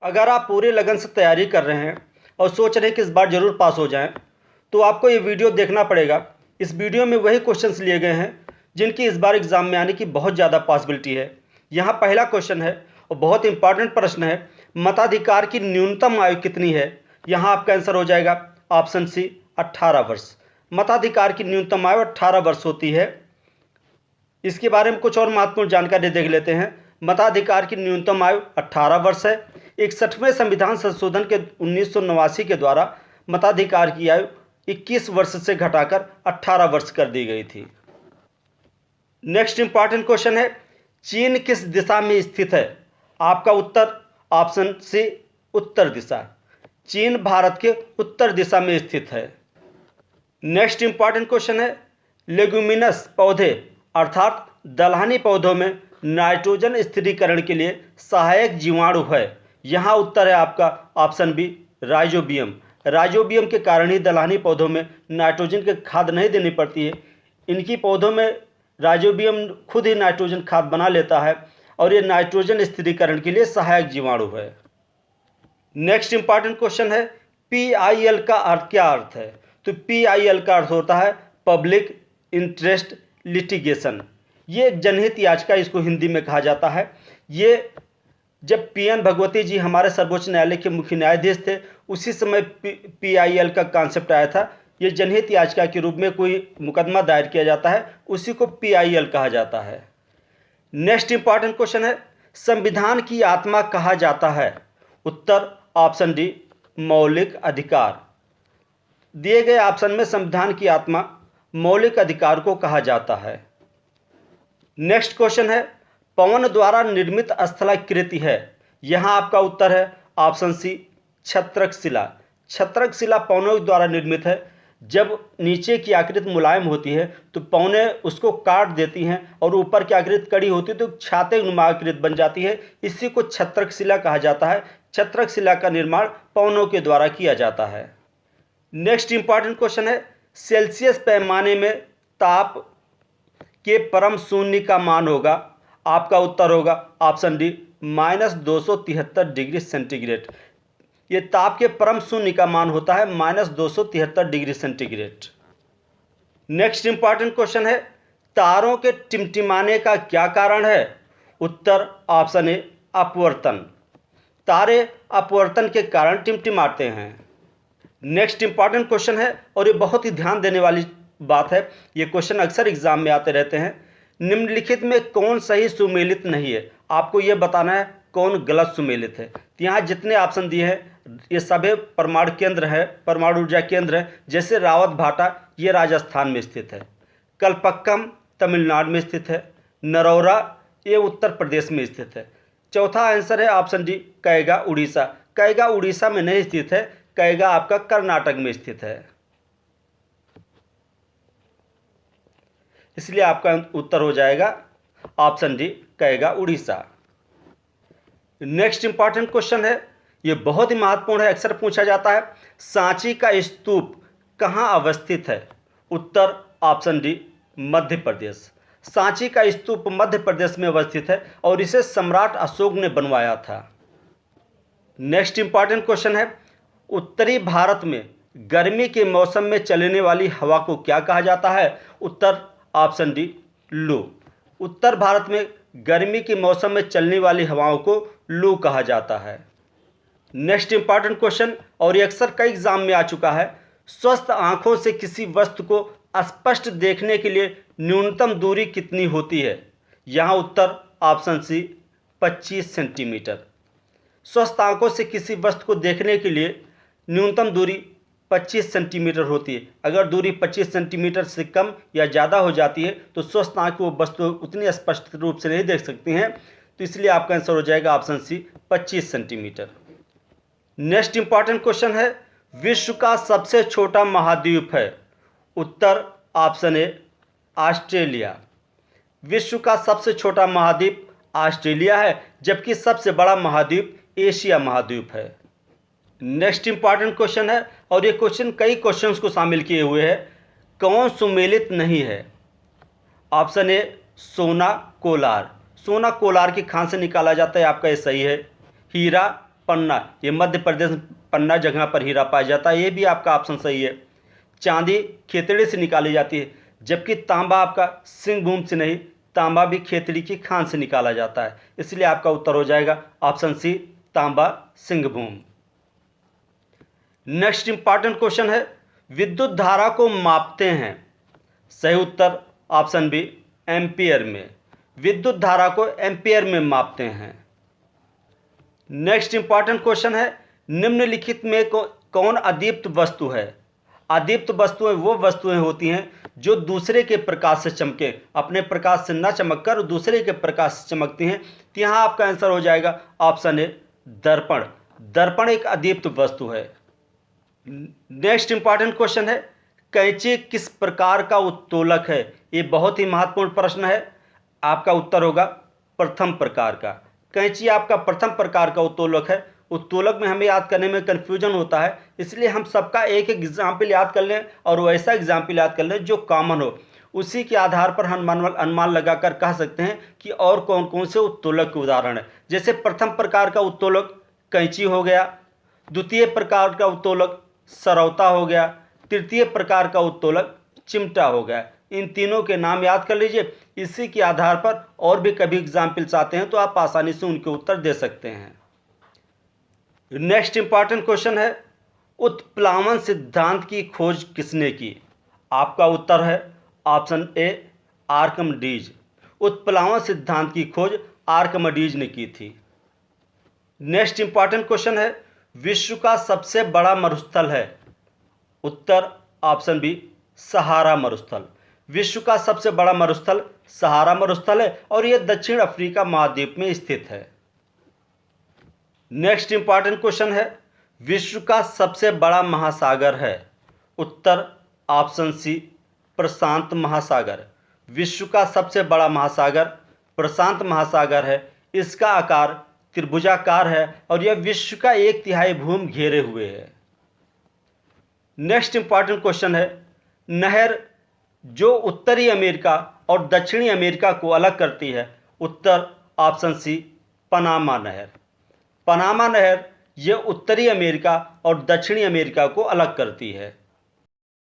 अगर आप पूरे लगन से तैयारी कर रहे हैं और सोच रहे हैं कि इस बार ज़रूर पास हो जाएं, तो आपको ये वीडियो देखना पड़ेगा। इस वीडियो में वही क्वेश्चंस लिए गए हैं जिनकी इस बार एग्ज़ाम में आने की बहुत ज़्यादा पॉसिबिलिटी है। यहाँ पहला क्वेश्चन है और बहुत इंपॉर्टेंट प्रश्न है, मताधिकार की न्यूनतम आयु कितनी है? यहाँ आपका आंसर हो जाएगा ऑप्शन सी 18 वर्ष। मताधिकार की न्यूनतम आयु 18 वर्ष होती है। इसके बारे में कुछ और महत्वपूर्ण जानकारी देख लेते हैं। मताधिकार की न्यूनतम आयु 18 वर्ष है। 61वें संविधान संशोधन के 1989 के द्वारा मताधिकार की आयु 21 वर्ष से घटाकर 18 वर्ष कर दी गई थी। नेक्स्ट इंपॉर्टेंट क्वेश्चन है, चीन किस दिशा में स्थित है? आपका उत्तर ऑप्शन सी उत्तर दिशा। चीन भारत के उत्तर दिशा में स्थित है। नेक्स्ट इंपॉर्टेंट क्वेश्चन है, लेग्यूमिनस पौधे अर्थात दलहनी पौधों में नाइट्रोजन स्थिरीकरण के लिए सहायक जीवाणु है। यहाँ उत्तर है आपका ऑप्शन बी राइजोबियम। राइजोबियम के कारण ही दलहनी पौधों में नाइट्रोजन की खाद नहीं देनी पड़ती है। इनकी पौधों में राइजोबियम खुद ही नाइट्रोजन खाद बना लेता है और ये नाइट्रोजन स्थिरीकरण के लिए सहायक जीवाणु है। नेक्स्ट इंपॉर्टेंट क्वेश्चन है, PIL का अर्थ क्या अर्थ है? तो PIL का अर्थ होता है पब्लिक इंटरेस्ट लिटिगेशन। ये एक जनहित याचिका इसको हिंदी में कहा जाता है। ये जब PN भगवती जी हमारे सर्वोच्च न्यायालय के मुख्य न्यायाधीश थे, उसी समय PIL का कॉन्सेप्ट आया था। ये जनहित याचिका के रूप में कोई मुकदमा दायर किया जाता है, उसी को PIL कहा जाता है। नेक्स्ट इंपॉर्टेंट क्वेश्चन है, संविधान की आत्मा कहा जाता है? उत्तर ऑप्शन डी मौलिक अधिकार। दिए गए ऑप्शन में संविधान की आत्मा मौलिक अधिकार को कहा जाता है। नेक्स्ट क्वेश्चन है, पवन द्वारा निर्मित स्थलाकृति है। यहाँ आपका उत्तर है ऑप्शन सी छत्रक शिला। छत्रक शिला पवनों द्वारा निर्मित है। जब नीचे की आकृति मुलायम होती है तो पवनें उसको काट देती हैं और ऊपर की आकृति कड़ी होती है तो छाते नुमा आकृति बन जाती है। इसी को छत्रक शिला कहा जाता है। छत्रक शिला का निर्माण पवनों के द्वारा किया जाता है। नेक्स्ट इंपॉर्टेंट क्वेश्चन है, सेल्सियस पैमाने में ताप के परम शून्य का मान होगा। आपका उत्तर होगा ऑप्शन डी -273 डिग्री सेंटीग्रेड। ये ताप के परम शून्य का मान होता है -273 degree centigrade. Next important question है, तारों के टिमटिमाने का क्या कारण है? उत्तर ऑप्शन ए अपवर्तन। तारे अपवर्तन के कारण टिमटिमाते हैं। नेक्स्ट इंपॉर्टेंट क्वेश्चन है और ये बहुत ही ध्यान देने वाली बात है। ये क्वेश्चन अक्सर एग्जाम में आते रहते हैं। निम्नलिखित में कौन सही सुमेलित नहीं है? आपको ये बताना है कौन गलत सुमेलित है। तो यहाँ जितने ऑप्शन दिए हैं ये सभी परमाणु केंद्र है, परमाणु ऊर्जा केंद्र है। जैसे रावत भाटा ये राजस्थान में स्थित है, कलपक्कम तमिलनाडु में स्थित है, नरौरा ये उत्तर प्रदेश में स्थित है। चौथा आंसर है ऑप्शन डी कैगा उड़ीसा। कैगा उड़ीसा में नहीं स्थित है, कैगा आपका कर्नाटक में स्थित है। इसलिए आपका उत्तर हो जाएगा option D Kaiga Orissa. Next important question है, ये बहुत ही महत्वपूर्ण है, अक्सर पूछा जाता है, सांची का स्तूप कहाँ अवस्थित है? उत्तर ऑप्शन डी मध्य प्रदेश। सांची का स्तूप मध्य प्रदेश में अवस्थित है और इसे सम्राट अशोक ने बनवाया था। नेक्स्ट इंपॉर्टेंट क्वेश्चन है, उत्तरी भारत में गर्मी के मौसम में चलने वाली हवा को क्या कहा जाता है? उत्तर ऑप्शन डी लू। उत्तर भारत में गर्मी के मौसम में चलने वाली हवाओं को लू कहा जाता है। नेक्स्ट इंपॉर्टेंट क्वेश्चन और ये अक्सर कई एग्जाम में आ चुका है, स्वस्थ आंखों से किसी वस्तु को स्पष्ट देखने के लिए न्यूनतम दूरी कितनी होती है? यहाँ उत्तर ऑप्शन सी 25 सेंटीमीटर। स्वस्थ आंखों से किसी वस्तु को देखने के लिए न्यूनतम दूरी 25 सेंटीमीटर होती है। अगर दूरी 25 सेंटीमीटर से कम या ज़्यादा हो जाती है तो स्वस्थ आंख वो वस्तु उतनी स्पष्ट रूप से नहीं देख सकती हैं। तो इसलिए आपका आंसर हो जाएगा option C 25 centimetre. Next important question है, विश्व का सबसे छोटा महाद्वीप है? उत्तर ऑप्शन ए ऑस्ट्रेलिया। विश्व का सबसे छोटा महाद्वीप ऑस्ट्रेलिया है, जबकि सबसे बड़ा महाद्वीप एशिया महाद्वीप है। नेक्स्ट इंपॉर्टेंट क्वेश्चन है और ये क्वेश्चन कई क्वेश्चंस को शामिल किए हुए है, कौन सुमेलित नहीं है? ऑप्शन ए सोना कोलार। सोना कोलार की खान से निकाला जाता है, आपका ये सही है। हीरा पन्ना, ये मध्य प्रदेश पन्ना जगह पर हीरा पाया जाता है, ये भी आपका ऑप्शन सही है। चांदी खेतड़ी से निकाली जाती है, जबकि तांबा आपका सिंहभूम से नहीं, तांबा भी खेतड़ी की खान से निकाला जाता है, इसलिए आपका उत्तर हो जाएगा ऑप्शन सी, तांबा सिंहभूम। नेक्स्ट इंपॉर्टेंट क्वेश्चन है, विद्युत धारा को मापते हैं। सही उत्तर ऑप्शन बी, एम्पियर में। विद्युत धारा को एम्पियर में मापते हैं। नेक्स्ट इंपॉर्टेंट क्वेश्चन है, निम्नलिखित में कौन अदीप्त वस्तु है। अदीप्त वस्तुएं वो वस्तुएं होती हैं जो दूसरे के प्रकाश से चमके, अपने प्रकाश से न चमककर दूसरे के प्रकाश से चमकती हैं। तो यहाँ आपका आंसर हो जाएगा ऑप्शन ए, दर्पण। दर्पण एक अदीप्त वस्तु है। नेक्स्ट इंपॉर्टेंट क्वेश्चन है, कैंची किस प्रकार का उत्तोलक है। ये बहुत ही महत्वपूर्ण प्रश्न है। आपका उत्तर होगा प्रथम प्रकार का। कैंची आपका प्रथम प्रकार का उत्तोलक है। उत्तोलक में हमें याद करने में कन्फ्यूजन होता है, इसलिए हम सबका एक एक एग्जाम्पल याद कर लें और वैसा एग्जाम्पल याद कर लें जो कॉमन हो। उसी के आधार पर हम अनुमान लगाकर कह सकते हैं कि और कौन कौन से उत्तोलक के उदाहरण है। जैसे प्रथम प्रकार का उत्तोलक कैंची हो गया, द्वितीय प्रकार का उत्तोलक सरौता हो गया, तृतीय प्रकार का उत्तोलक चिमटा हो गया। इन तीनों के नाम याद कर लीजिए। इसी के आधार पर और भी कभी एग्जाम्पल्स आते हैं तो आप आसानी से उनके उत्तर दे सकते हैं। नेक्स्ट इंपॉर्टेंट क्वेश्चन है, उत्प्लावन सिद्धांत की खोज किसने की। आपका उत्तर है ऑप्शन ए, आर्किमिडीज। उत्प्लावन सिद्धांत की खोज आर्किमिडीज ने की थी। नेक्स्ट इंपॉर्टेंट क्वेश्चन है, विश्व का सबसे बड़ा मरुस्थल है। उत्तर ऑप्शन बी, सहारा मरुस्थल। विश्व का सबसे बड़ा मरुस्थल सहारा मरुस्थल है और यह दक्षिण अफ्रीका महाद्वीप में स्थित है। नेक्स्ट इंपॉर्टेंट क्वेश्चन है, विश्व का सबसे बड़ा महासागर है। उत्तर ऑप्शन सी, प्रशांत महासागर। विश्व का सबसे बड़ा महासागर प्रशांत महासागर है। इसका आकार त्रिभुजाकार है और यह विश्व का 1/3 भूमि घेरे हुए है। नेक्स्ट इंपॉर्टेंट क्वेश्चन है, नहर जो उत्तरी अमेरिका और दक्षिणी अमेरिका को अलग करती है। उत्तर ऑप्शन सी, पनामा नहर। पनामा नहर यह उत्तरी अमेरिका और दक्षिणी अमेरिका को अलग करती है।